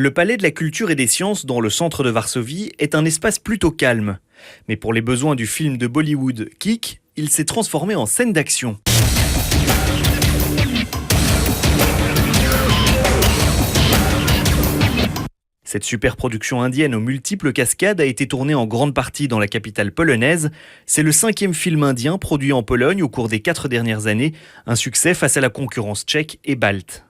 Le Palais de la Culture et des Sciences, dans le centre de Varsovie, est un espace plutôt calme. Mais pour les besoins du film de Bollywood Kick, il s'est transformé en scène d'action. Cette super production indienne aux multiples cascades a été tournée en grande partie dans la capitale polonaise. C'est le 5e film indien produit en Pologne au cours des 4 dernières années, un succès face à la concurrence tchèque et balte.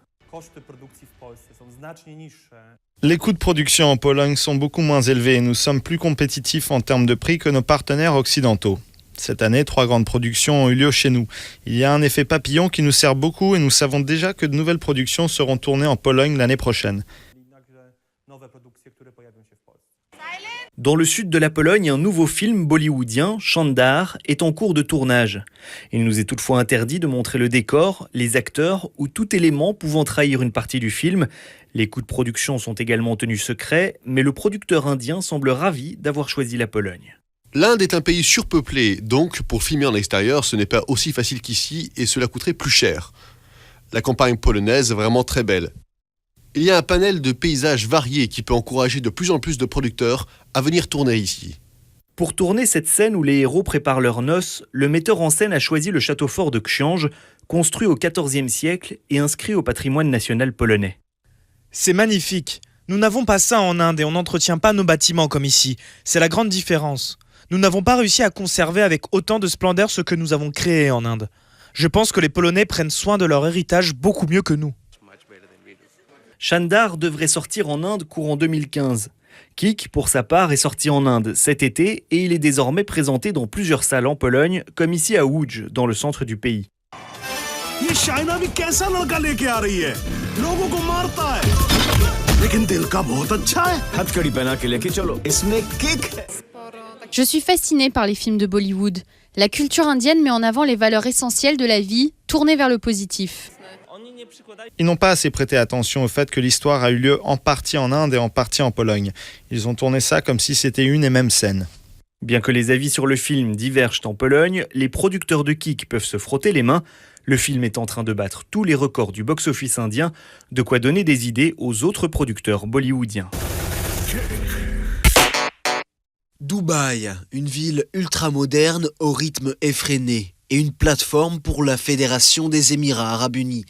Les coûts de production en Pologne sont beaucoup moins élevés et nous sommes plus compétitifs en termes de prix que nos partenaires occidentaux. Cette année, 3 grandes productions ont eu lieu chez nous. Il y a un effet papillon qui nous sert beaucoup et nous savons déjà que de nouvelles productions seront tournées en Pologne l'année prochaine. Dans le sud de la Pologne, un nouveau film bollywoodien, Shandar, est en cours de tournage. Il nous est toutefois interdit de montrer le décor, les acteurs ou tout élément pouvant trahir une partie du film. Les coûts de production sont également tenus secrets, mais le producteur indien semble ravi d'avoir choisi la Pologne. L'Inde est un pays surpeuplé, donc pour filmer en extérieur, ce n'est pas aussi facile qu'ici et cela coûterait plus cher. La campagne polonaise est vraiment très belle. Il y a un panel de paysages variés qui peut encourager de plus en plus de producteurs à venir tourner ici. Pour tourner cette scène où les héros préparent leurs noces, le metteur en scène a choisi le château fort de Książ, construit au XIVe siècle et inscrit au patrimoine national polonais. C'est magnifique. Nous n'avons pas ça en Inde et on n'entretient pas nos bâtiments comme ici. C'est la grande différence. Nous n'avons pas réussi à conserver avec autant de splendeur ce que nous avons créé en Inde. Je pense que les Polonais prennent soin de leur héritage beaucoup mieux que nous. Shandar devrait sortir en Inde courant 2015. Kick, pour sa part, est sorti en Inde cet été et il est désormais présenté dans plusieurs salles en Pologne, comme ici à Łódź, dans le centre du pays. Je suis fascinée par les films de Bollywood. La culture indienne met en avant les valeurs essentielles de la vie, tournées vers le positif. Ils n'ont pas assez prêté attention au fait que l'histoire a eu lieu en partie en Inde et en partie en Pologne. Ils ont tourné ça comme si c'était une et même scène. Bien que les avis sur le film divergent en Pologne, les producteurs de Kick peuvent se frotter les mains. Le film est en train de battre tous les records du box-office indien, de quoi donner des idées aux autres producteurs bollywoodiens. Dubaï, une ville ultra-moderne au rythme effréné et une plateforme pour la Fédération des Émirats Arabes Unis.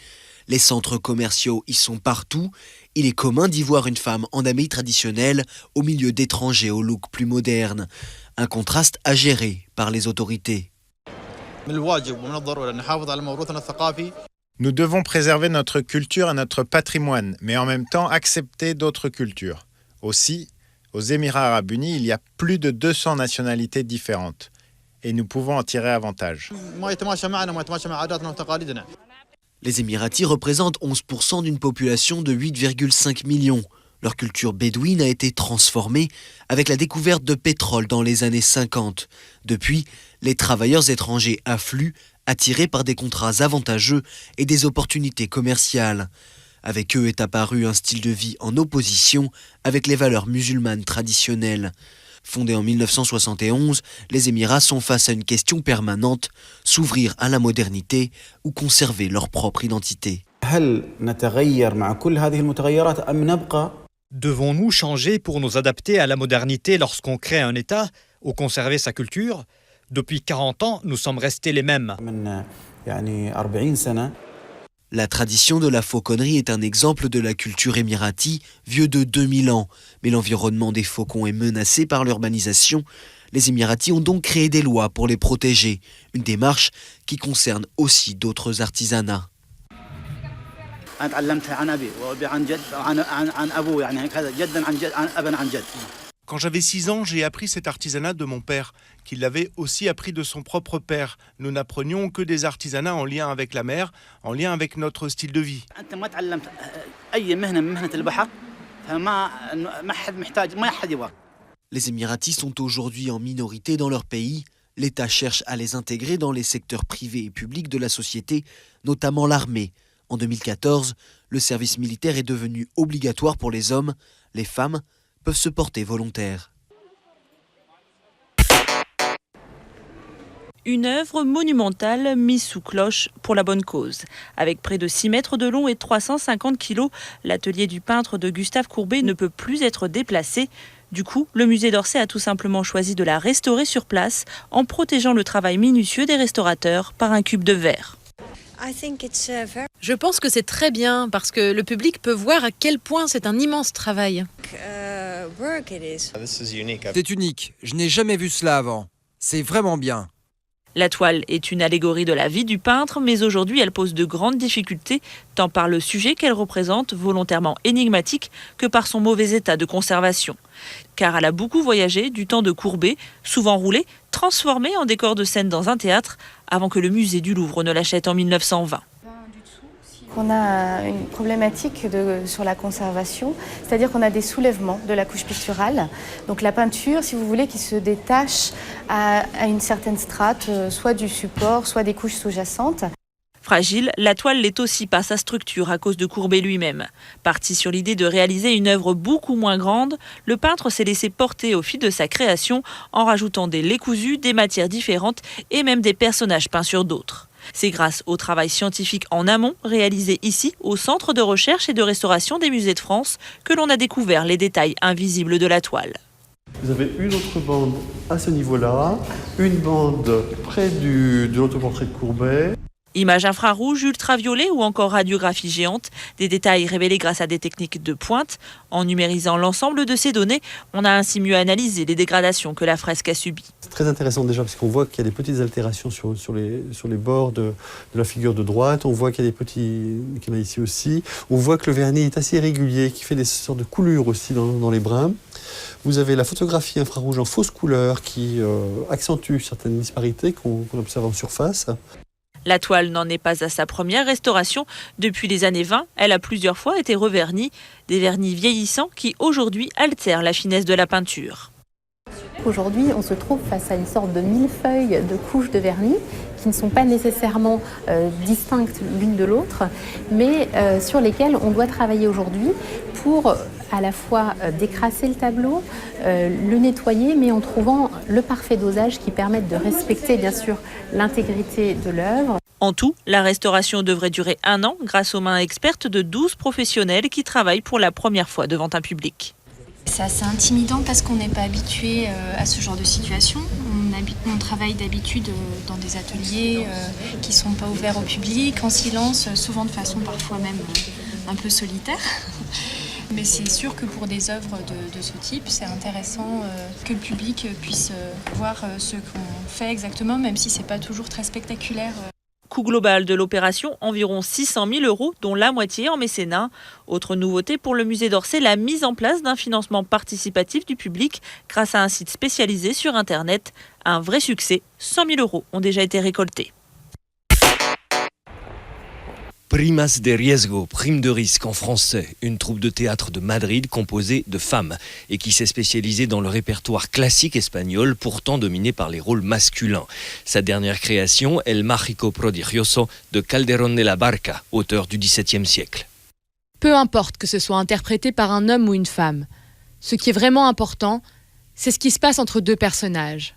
Les centres commerciaux y sont partout. Il est commun d'y voir une femme en habit traditionnel au milieu d'étrangers au look plus moderne. Un contraste à gérer par les autorités. Nous devons préserver notre culture et notre patrimoine, mais en même temps accepter d'autres cultures. Aussi, aux Émirats Arabes Unis, il y a plus de 200 nationalités différentes. Et nous pouvons en tirer avantage. Les Émiratis représentent 11% d'une population de 8,5 millions. Leur culture bédouine a été transformée avec la découverte de pétrole dans les années 50. Depuis, les travailleurs étrangers affluent, attirés par des contrats avantageux et des opportunités commerciales. Avec eux est apparu un style de vie en opposition avec les valeurs musulmanes traditionnelles. Fondés en 1971, les Émirats sont face à une question permanente, s'ouvrir à la modernité ou conserver leur propre identité. Devons-nous changer pour nous adapter à la modernité lorsqu'on crée un État ou conserver sa culture ? Depuis 40 ans, nous sommes restés les mêmes. La tradition de la fauconnerie est un exemple de la culture émirati, vieux de 2000 ans. Mais l'environnement des faucons est menacé par l'urbanisation. Les Émiratis ont donc créé des lois pour les protéger. Une démarche qui concerne aussi d'autres artisanats. Quand j'avais 6 ans, j'ai appris cet artisanat de mon père, qui l'avait aussi appris de son propre père. Nous n'apprenions que des artisanats en lien avec la mer, en lien avec notre style de vie. Les Émiratis sont aujourd'hui en minorité dans leur pays. L'État cherche à les intégrer dans les secteurs privés et publics de la société, notamment l'armée. En 2014, le service militaire est devenu obligatoire pour les hommes. Les femmes peuvent se porter volontaires. Une œuvre monumentale mise sous cloche pour la bonne cause. Avec près de 6 mètres de long et 350 kilos, l'atelier du peintre de Gustave Courbet ne peut plus être déplacé. Du coup, le musée d'Orsay a tout simplement choisi de la restaurer sur place en protégeant le travail minutieux des restaurateurs par un cube de verre. Je pense que c'est très bien parce que le public peut voir à quel point c'est un immense travail. C'est unique, je n'ai jamais vu cela avant. C'est vraiment bien. La toile est une allégorie de la vie du peintre, mais aujourd'hui elle pose de grandes difficultés, tant par le sujet qu'elle représente, volontairement énigmatique, que par son mauvais état de conservation. Car elle a beaucoup voyagé du temps de Courbet, souvent roulée, transformée en décor de scène dans un théâtre, avant que le musée du Louvre ne l'achète en 1920. On a une problématique sur la conservation, c'est-à-dire qu'on a des soulèvements de la couche picturale. Donc la peinture, si vous voulez, qui se détache à une certaine strate, soit du support, soit des couches sous-jacentes. Fragile, la toile l'est aussi par sa structure à cause de Courbet lui-même. Parti sur l'idée de réaliser une œuvre beaucoup moins grande, le peintre s'est laissé porter au fil de sa création en rajoutant des laits cousus, des matières différentes et même des personnages peints sur d'autres. C'est grâce au travail scientifique en amont, réalisé ici, au Centre de recherche et de restauration des musées de France, que l'on a découvert les détails invisibles de la toile. Vous avez une autre bande à ce niveau-là, une bande près de l'autoportrait de Courbet. Images infrarouges, ultraviolets ou encore radiographie géante, des détails révélés grâce à des techniques de pointe. En numérisant l'ensemble de ces données, on a ainsi mieux analysé les dégradations que la fresque a subies. C'est très intéressant déjà parce qu'on voit qu'il y a des petites altérations sur les bords de la figure de droite. On voit qu'il y a des petits, qu'il y en a ici aussi. On voit que le vernis est assez irrégulier, qui fait des sortes de coulures aussi dans les brins. Vous avez la photographie infrarouge en fausse couleur qui accentue certaines disparités qu'on observe en surface. La toile n'en est pas à sa première restauration. Depuis les années 20, elle a plusieurs fois été revernie. Des vernis vieillissants qui aujourd'hui altèrent la finesse de la peinture. Aujourd'hui, on se trouve face à une sorte de millefeuille de couches de vernis qui ne sont pas nécessairement distinctes l'une de l'autre, mais sur lesquelles on doit travailler aujourd'hui pour à la fois décrasser le tableau, le nettoyer, mais en trouvant le parfait dosage qui permette de respecter bien sûr l'intégrité de l'œuvre. En tout, la restauration devrait durer 1 an grâce aux mains expertes de 12 professionnels qui travaillent pour la première fois devant un public. C'est assez intimidant parce qu'on n'est pas habitué à ce genre de situation. On travaille d'habitude dans des ateliers qui ne sont pas ouverts au public, en silence, souvent de façon parfois même un peu solitaire. Mais c'est sûr que pour des œuvres de ce type, c'est intéressant que le public puisse voir ce qu'on fait exactement, même si ce n'est pas toujours très spectaculaire. Coût global de l'opération, environ 600 000 €, dont la moitié en mécénat. Autre nouveauté pour le musée d'Orsay, la mise en place d'un financement participatif du public grâce à un site spécialisé sur Internet. Un vrai succès, 100 000 € ont déjà été récoltés. Primas de riesgo, prime de risque en français, une troupe de théâtre de Madrid composée de femmes et qui s'est spécialisée dans le répertoire classique espagnol, pourtant dominé par les rôles masculins. Sa dernière création, El Mágico Prodigioso de Calderón de la Barca, auteur du XVIIe siècle. Peu importe que ce soit interprété par un homme ou une femme, ce qui est vraiment important, c'est ce qui se passe entre deux personnages.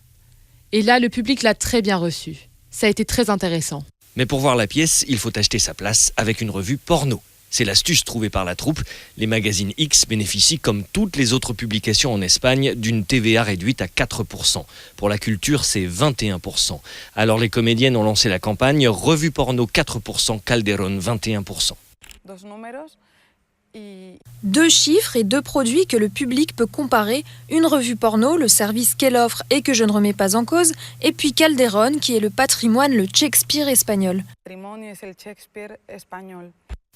Et là, le public l'a très bien reçu. Ça a été très intéressant. Mais pour voir la pièce, il faut acheter sa place avec une revue porno. C'est l'astuce trouvée par la troupe. Les magazines X bénéficient, comme toutes les autres publications en Espagne, d'une TVA réduite à 4%. Pour la culture, c'est 21%. Alors les comédiennes ont lancé la campagne revue porno 4%, Calderón 21%. 2 chiffres et 2 produits que le public peut comparer, une revue porno, le service qu'elle offre et que je ne remets pas en cause, et puis Calderón qui est le patrimoine, le Shakespeare espagnol.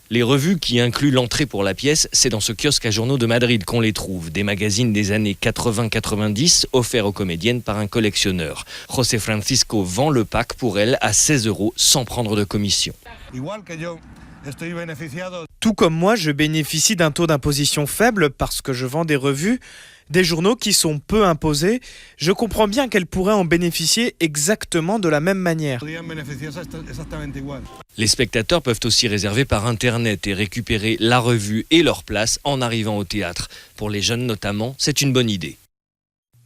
Les revues qui incluent l'entrée pour la pièce, c'est dans ce kiosque à journaux de Madrid qu'on les trouve. Des magazines des années 80-90 offerts aux comédiennes par un collectionneur. José Francisco vend le pack pour elle à 16 € sans prendre de commission. Tout comme moi, je bénéficie d'un taux d'imposition faible parce que je vends des revues, des journaux qui sont peu imposés. Je comprends bien qu'elles pourraient en bénéficier exactement de la même manière. Les spectateurs peuvent aussi réserver par Internet et récupérer la revue et leur place en arrivant au théâtre. Pour les jeunes notamment, c'est une bonne idée.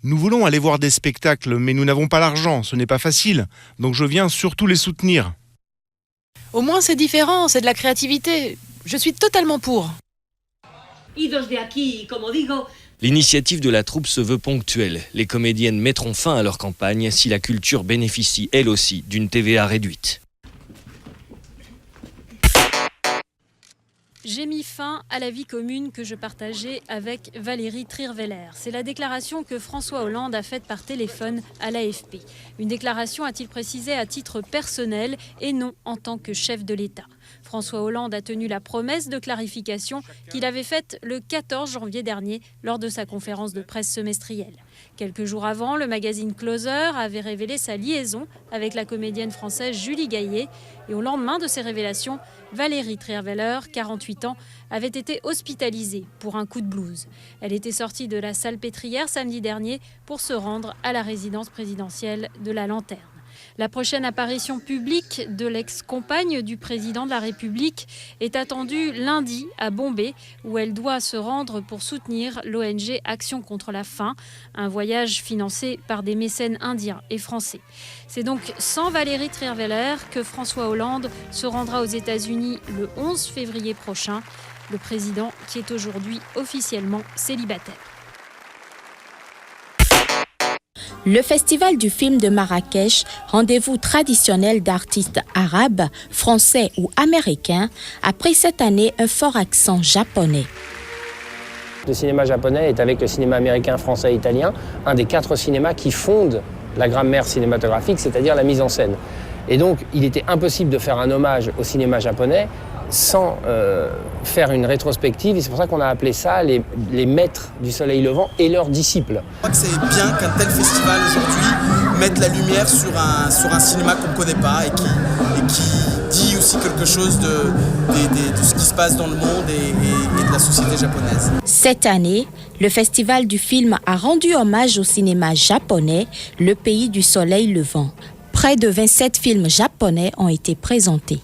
Nous voulons aller voir des spectacles, mais nous n'avons pas l'argent, ce n'est pas facile. Donc je viens surtout les soutenir. Au moins c'est différent, c'est de la créativité. Je suis totalement pour. L'initiative de la troupe se veut ponctuelle. Les comédiennes mettront fin à leur campagne si la culture bénéficie elle aussi d'une TVA réduite. J'ai mis fin à la vie commune que je partageais avec Valérie Trierweiler. C'est la déclaration que François Hollande a faite par téléphone à l'AFP. Une déclaration, a-t-il précisé, à titre personnel et non en tant que chef de l'État. François Hollande a tenu la promesse de clarification qu'il avait faite le 14 janvier dernier lors de sa conférence de presse semestrielle. Quelques jours avant, le magazine Closer avait révélé sa liaison avec la comédienne française Julie Gaillet. Et au lendemain de ces révélations, Valérie Trierweiler, 48 ans, avait été hospitalisée pour un coup de blues. Elle était sortie de la Salpêtrière samedi dernier pour se rendre à la résidence présidentielle de la Lanterne. La prochaine apparition publique de l'ex-compagne du président de la République est attendue lundi à Bombay, où elle doit se rendre pour soutenir l'ONG Action contre la faim, un voyage financé par des mécènes indiens et français. C'est donc sans Valérie Trierweiler que François Hollande se rendra aux États-Unis le 11 février prochain, le président qui est aujourd'hui officiellement célibataire. Le Festival du film de Marrakech, rendez-vous traditionnel d'artistes arabes, français ou américains, a pris cette année un fort accent japonais. Le cinéma japonais est, avec le cinéma américain, français et italien, un des 4 cinémas qui fondent la grammaire cinématographique, c'est-à-dire la mise en scène. Et donc, il était impossible de faire un hommage au cinéma japonais sans faire une rétrospective, et c'est pour ça qu'on a appelé ça les maîtres du soleil levant et leurs disciples. Je crois que c'est bien qu'un tel festival aujourd'hui mette la lumière sur un cinéma qu'on ne connaît pas et qui dit aussi quelque chose de ce qui se passe dans le monde et de la société japonaise. Cette année, le Festival du film a rendu hommage au cinéma japonais, le pays du soleil levant. Près de 27 films japonais ont été présentés.